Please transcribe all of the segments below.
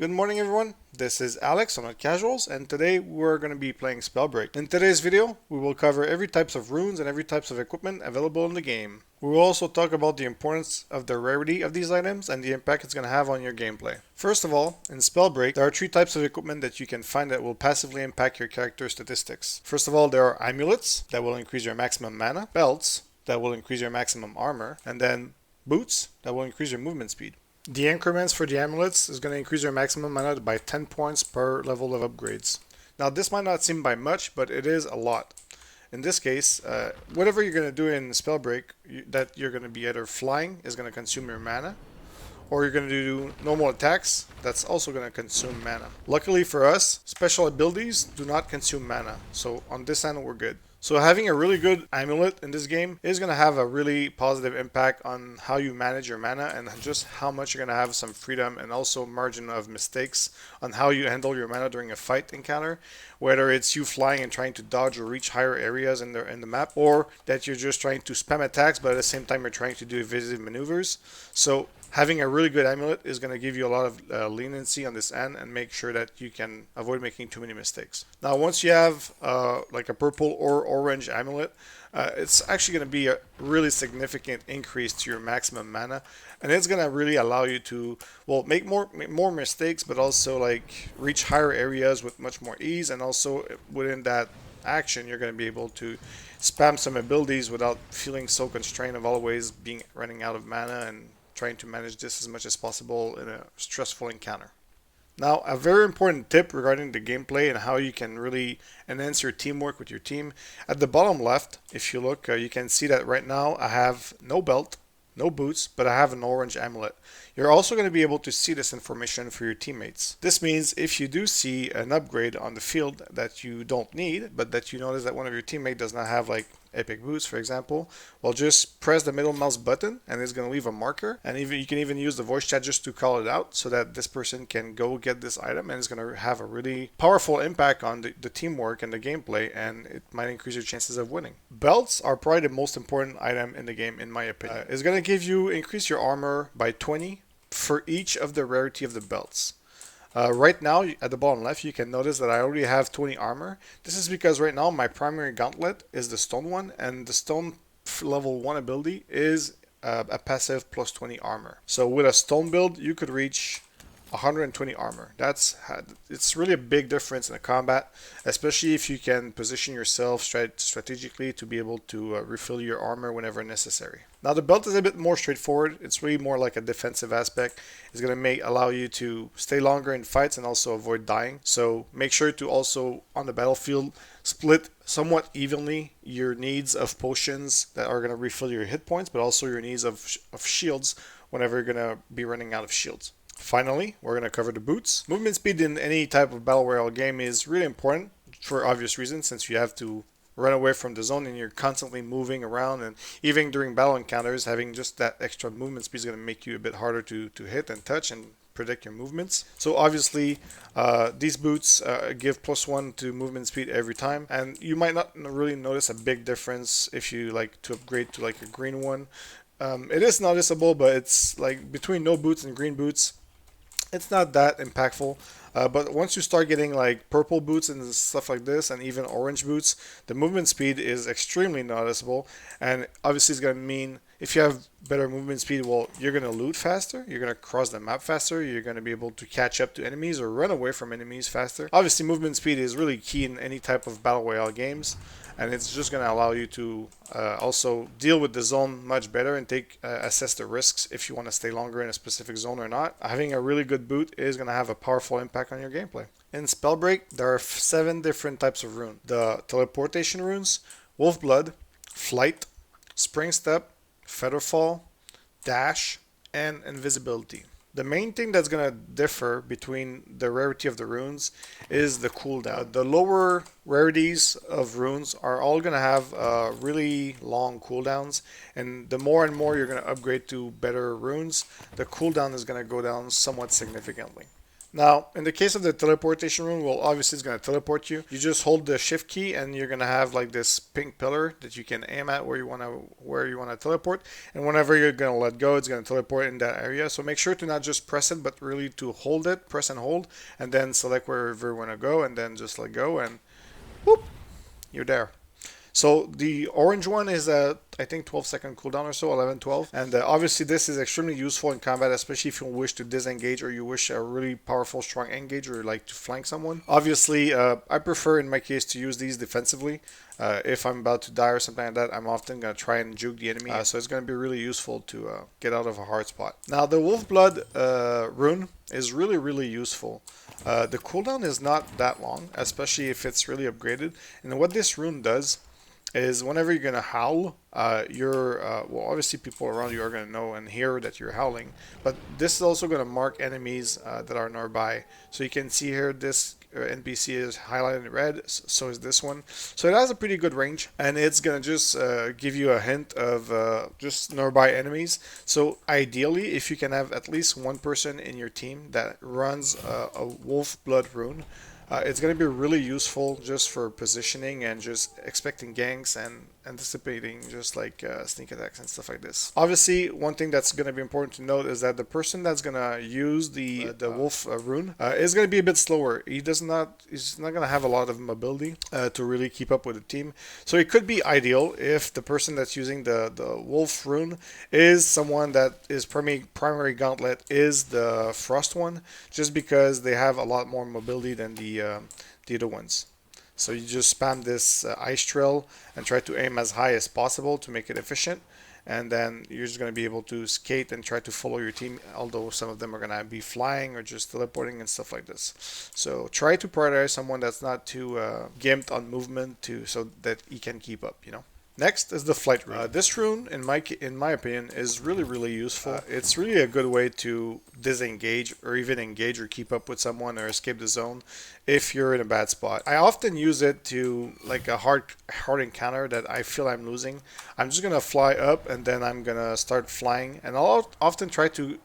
Good morning everyone, this is Alex on Casuals and today we're going to be playing Spellbreak. In today's video, we will cover every types of runes and every types of equipment available in the game. We will also talk about the importance of the rarity of these items and the impact it's going to have on your gameplay. First of all, in Spellbreak, there are three types of equipment that you can find that will passively impact your character's statistics. First of all, there are amulets that will increase your maximum mana, belts that will increase your maximum armor, and then boots that will increase your movement speed. The increments for the amulets is going to increase your maximum mana by 10 points per level of upgrades. Now this might not seem by much, but it is a lot. In this case, whatever you're going to do in Spellbreak, that you're going to be either flying is going to consume your mana, or you're going to do normal attacks, that's also going to consume mana. Luckily for us, special abilities do not consume mana, so on this end we're good. So having a really good amulet in this game is going to have a really positive impact on how you manage your mana and just how much you're going to have some freedom and also margin of mistakes on how you handle your mana during a fight encounter, whether it's you flying and trying to dodge or reach higher areas in the map, or that you're just trying to spam attacks but at the same time you're trying to do evasive maneuvers. So having a really good amulet is going to give you a lot of leniency on this end and make sure that you can avoid making too many mistakes. Now once you have like a purple or orange amulet, it's actually going to be a really significant increase to your maximum mana, and it's going to really allow you to, well, make more mistakes, but also like reach higher areas with much more ease, and also within that action you're going to be able to spam some abilities without feeling so constrained of always running out of mana and trying to manage this as much as possible in a stressful encounter. Now, a very important tip regarding the gameplay and how you can really enhance your teamwork with your team. At the bottom left, if you look, you can see that right now I have no belt, no boots, but I have an orange amulet. You're also going to be able to see this information for your teammates. This means if you do see an upgrade on the field that you don't need, but that you notice that one of your teammates does not have, like epic boots for example, well, just press the middle mouse button and it's going to leave a marker, and you can even use the voice chat just to call it out so that this person can go get this item, and it's going to have a really powerful impact on the teamwork and the gameplay, and it might increase your chances of winning. Belts are probably the most important item in the game in my opinion. It's going to give you increase your armor by 20 for each of the rarity of the belts. Right now, at the bottom left, you can notice that I already have 20 armor. This is because right now my primary gauntlet is the stone one, and the stone level 1 ability is a passive plus 20 armor. So with a stone build, you could reach 120 armor. It's really a big difference in a combat, especially if you can position yourself strategically to be able to refill your armor whenever necessary. Now the belt is a bit more straightforward. It's really more like a defensive aspect. It's going to allow you to stay longer in fights and also avoid dying. So make sure to also on the battlefield split somewhat evenly your needs of potions that are going to refill your hit points, but also your needs of shields whenever you're going to be running out of shields. Finally, we're going to cover the boots. Movement speed in any type of battle royale game is really important for obvious reasons, since you have to run away from the zone and you're constantly moving around, and even during battle encounters, having just that extra movement speed is going to make you a bit harder to hit and touch and predict your movements. So obviously these boots give +1 to movement speed every time, and you might not really notice a big difference if you like to upgrade to like a green one. It is noticeable, but it's like between no boots and green boots, it's not that impactful. But once you start getting like purple boots and stuff like this, and even orange boots, the movement speed is extremely noticeable, and obviously it's going to mean if you have better movement speed, well, you're going to loot faster, you're going to cross the map faster, you're going to be able to catch up to enemies or run away from enemies faster. Obviously movement speed is really key in any type of battle royale games, and it's just going to allow you to also deal with the zone much better and assess the risks if you want to stay longer in a specific zone or not. Having a really good boot is going to have a powerful impact on your gameplay. In Spellbreak, there are 7 different types of rune. The teleportation runes, Wolfblood, Flight, Springstep, Featherfall, Dash, and Invisibility. The main thing that's going to differ between the rarity of the runes is the cooldown. The lower rarities of runes are all going to have really long cooldowns, and the more and more you're going to upgrade to better runes, the cooldown is going to go down somewhat significantly. Now, in the case of the teleportation rune, well, obviously it's going to teleport you. You just hold the shift key, and you're going to have like this pink pillar that you can aim at where you want to teleport. And whenever you're going to let go, it's going to teleport in that area. So make sure to not just press it, but really to hold it, press and hold, and then select wherever you want to go, and then just let go, and whoop, you're there. So the orange one is a, I think, 12-second cooldown or so, 11, 12. And obviously this is extremely useful in combat, especially if you wish to disengage or you wish a really powerful, strong engage or like to flank someone. Obviously, I prefer in my case to use these defensively. If I'm about to die or something like that, I'm often going to try and juke the enemy. So it's going to be really useful to get out of a hard spot. Now the Wolfblood Rune is really, really useful. The cooldown is not that long, especially if it's really upgraded. And what this rune does is whenever you're gonna howl, well, obviously people around you are gonna know and hear that you're howling, but this is also gonna mark enemies that are nearby. So you can see here this NPC is highlighted in red, so is this one. So it has a pretty good range, and it's gonna just give you a hint of just nearby enemies. So ideally, if you can have at least one person in your team that runs a Wolfblood Rune, it's going to be really useful just for positioning and just expecting ganks and anticipating just like sneak attacks and stuff like this. Obviously, one thing that's going to be important to note is that the person that's going to use the wolf rune is going to be a bit slower. He's not going to have a lot of mobility to really keep up with the team. So it could be ideal if the person that's using the wolf rune is someone that is primary gauntlet is the frost one, just because they have a lot more mobility than the other ones. So you just spam this ice trail and try to aim as high as possible to make it efficient, and then you're just going to be able to skate and try to follow your team, although some of them are going to be flying or just teleporting and stuff like this. So try to prioritize someone that's not too gimped on movement so that he can keep up, you know. Next is the Flight Rune. This rune, in my opinion, is really, really useful. It's really a good way to disengage or even engage or keep up with someone or escape the zone if you're in a bad spot. I often use it to like a hard encounter that I feel I'm losing. I'm just gonna fly up and then I'm gonna start flying, and I'll often try to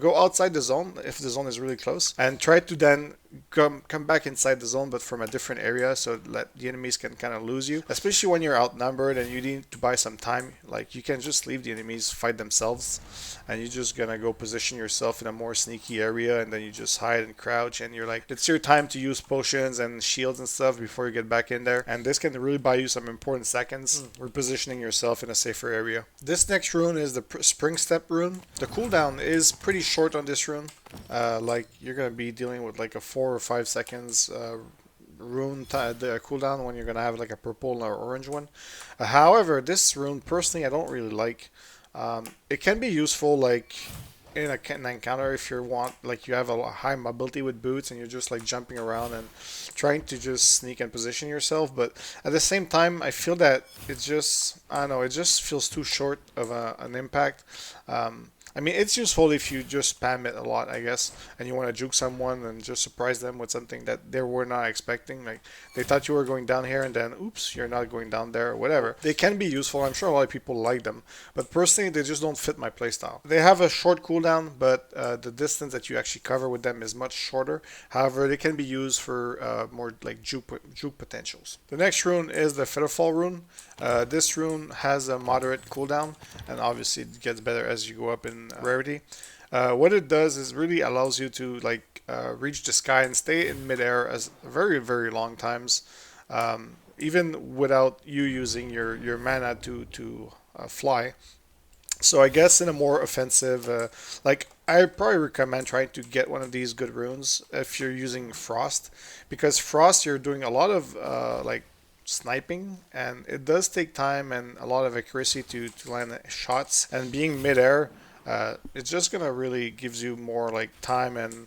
go outside the zone if the zone is really close, and try to then come back inside the zone, but from a different area, so that the enemies can kind of lose you, especially when you're outnumbered and you need to buy some time. Like, you can just leave the enemies fight themselves, and you're just gonna go position yourself in a more sneaky area, and then you just hide and crouch, and you're like, it's your time to use potions and shields and stuff before you get back in there, and this can really buy you some important seconds repositioning yourself in a safer area. This next rune is the Springstep Rune. The cooldown is pretty short on this rune. Like, you're gonna be dealing with like a 4 or 5 seconds rune the cooldown when you're gonna have like a purple or orange one. However, this rune personally I don't really like. It can be useful like in an encounter if you want, like you have a high mobility with boots and you're just like jumping around and trying to just sneak and position yourself, but at the same time I feel that it's just, I don't know, it just feels too short of an impact. I mean, it's useful if you just spam it a lot, I guess, and you want to juke someone and just surprise them with something that they were not expecting. Like, they thought you were going down here and then, oops, you're not going down there, or whatever. They can be useful. I'm sure a lot of people like them, but personally, they just don't fit my playstyle. They have a short cooldown, but the distance that you actually cover with them is much shorter. However, they can be used for more like juke potentials. The next rune is the Featherfall Rune. This rune has a moderate cooldown, and obviously it gets better as you go up in rarity. What it does is really allows you to like reach the sky and stay in midair as very, very long times, even without you using your mana to fly. So I guess in a more offensive, like, I probably recommend trying to get one of these good runes if you're using Frost, because Frost you're doing a lot of like sniping, and it does take time and a lot of accuracy to land shots, and being midair, it's just gonna really gives you more like time and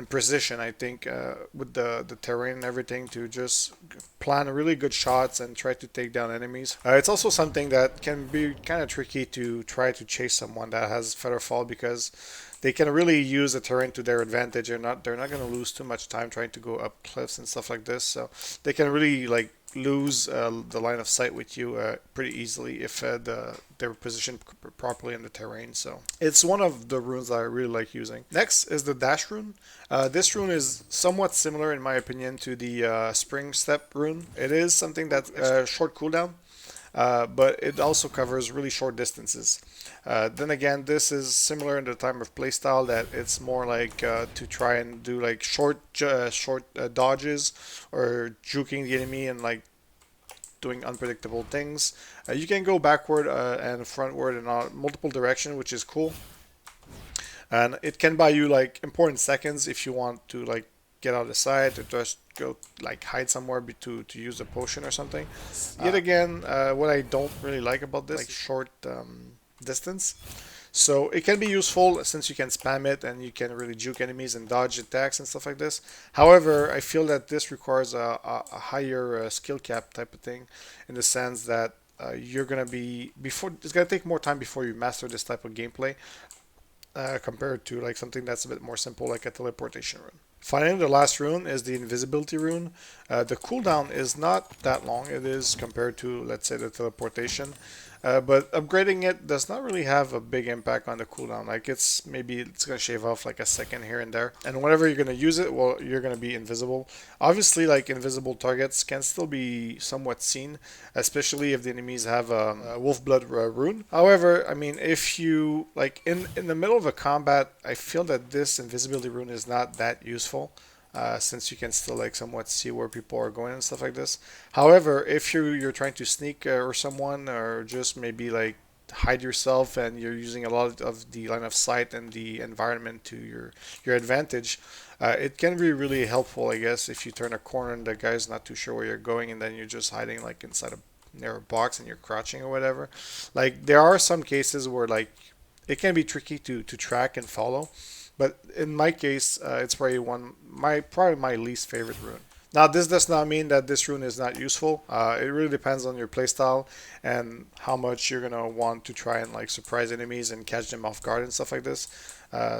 precision, I think, with the terrain and everything, to just plan really good shots and try to take down enemies. It's also something that can be kind of tricky to try to chase someone that has Featherfall, because they can really use the terrain to their advantage. They're not going to lose too much time trying to go up cliffs and stuff like this. So they can really like lose the line of sight with you pretty easily if they're positioned properly in the terrain. So it's one of the runes that I really like using. Next is the Dash Rune. This rune is somewhat similar in my opinion to the Springstep Rune. It is something that's short cooldown. But it also covers really short distances. Then again, this is similar in the time of playstyle that it's more like to try and do like short dodges or juking the enemy and like doing unpredictable things. You can go backward and frontward in multiple directions, which is cool. And it can buy you like important seconds if you want to like get out of sight or just go like hide somewhere to use a potion or something. Yet again, what I don't really like about this like short distance. So it can be useful since you can spam it and you can really juke enemies and dodge attacks and stuff like this. However, I feel that this requires a higher skill cap type of thing, in the sense that you're gonna be it's gonna take more time before you master this type of gameplay compared to like something that's a bit more simple like a teleportation rune. Finally, the last rune is the Invisibility Rune. The cooldown is not that long. It is compared to, let's say, the teleportation. But upgrading it does not really have a big impact on the cooldown. Like maybe it's going to shave off like a second here and there. And whenever you're going to use it, well, you're going to be invisible. Obviously, like invisible targets can still be somewhat seen, especially if the enemies have a Wolfblood Rune. However, I mean, if you, like in the middle of a combat, I feel that this Invisibility Rune is not that useful. Since you can still like somewhat see where people are going and stuff like this. However, if you're trying to sneak or someone, or just maybe like hide yourself and you're using a lot of the line of sight and the environment to your advantage, it can be really helpful, I guess, if you turn a corner and the guy's not too sure where you're going and then you're just hiding like inside a narrow box and you're crouching or whatever. Like there are some cases where like it can be tricky to track and follow. But in my case, it's probably my least favorite rune. Now, this does not mean that this rune is not useful. It really depends on your playstyle and how much you're gonna want to try and like surprise enemies and catch them off guard and stuff like this.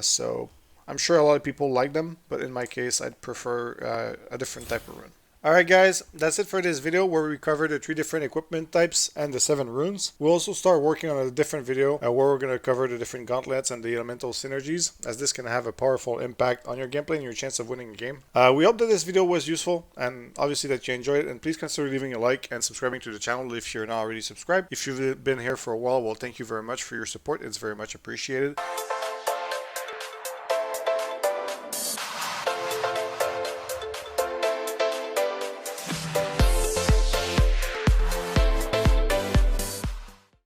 So I'm sure a lot of people like them, but in my case, I'd prefer a different type of rune. Alright guys, that's it for this video where we covered the 3 different equipment types and the 7 runes. We'll also start working on a different video where we're going to cover the different gauntlets and the elemental synergies, as this can have a powerful impact on your gameplay and your chance of winning the game. We hope that this video was useful and obviously that you enjoyed it, and please consider leaving a like and subscribing to the channel if you're not already subscribed. If you've been here for a while, well, thank you very much for your support. It's very much appreciated.